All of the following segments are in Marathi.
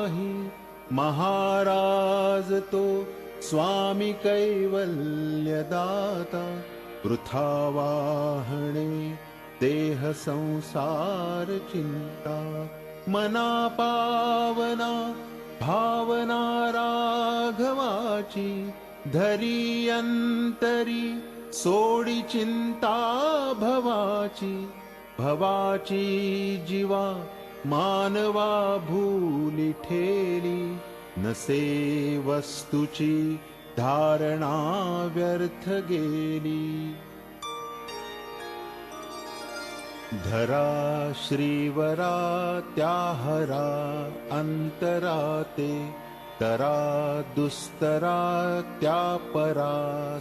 काही महाराज तो स्वामी कैवल्य दाता वृथा वाहणे देह संसार चिंता मना पावना भावना राघवाची धरी अंतरी सोडी चिंता भवाची भवाची जीवा मानवा भूली ठेली नसे वस्तुची धारणा व्यर्थ गेली धरा श्रीवरा त्याहरा अंतराते तरा दुस्तरा त्या परा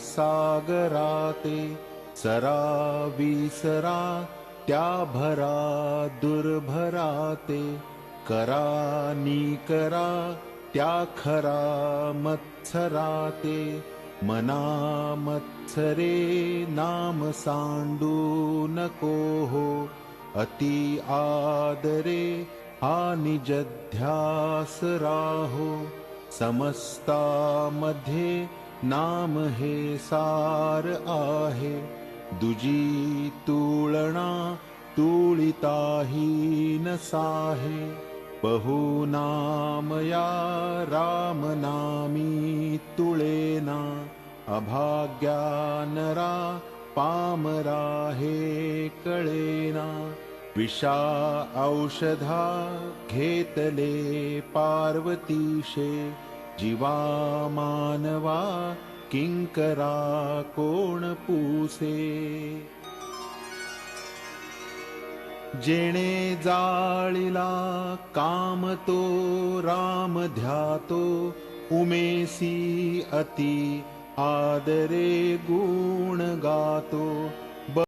सागराते सरा विसरा त्या भरा दुर्भराते करा निकरा त्या खरा मत्सराते मना मत्सरे नाम सांडू नको हो अति आदरे हा निज ध्यास राहो समस्तामध्ये नाम हे सार आहे दुजी तुळणा तुळिताही न साहे बहु नामया राम नामी तुळेना अभाग्यानरा पामरा हे कळेना विषा औषधा घेतले पार्वतीशे जीवा मानवा किंकरा कोण पूसे जेणे जाळिला काम तो राम ध्यातो उमेसी अति आदरे गुण गातो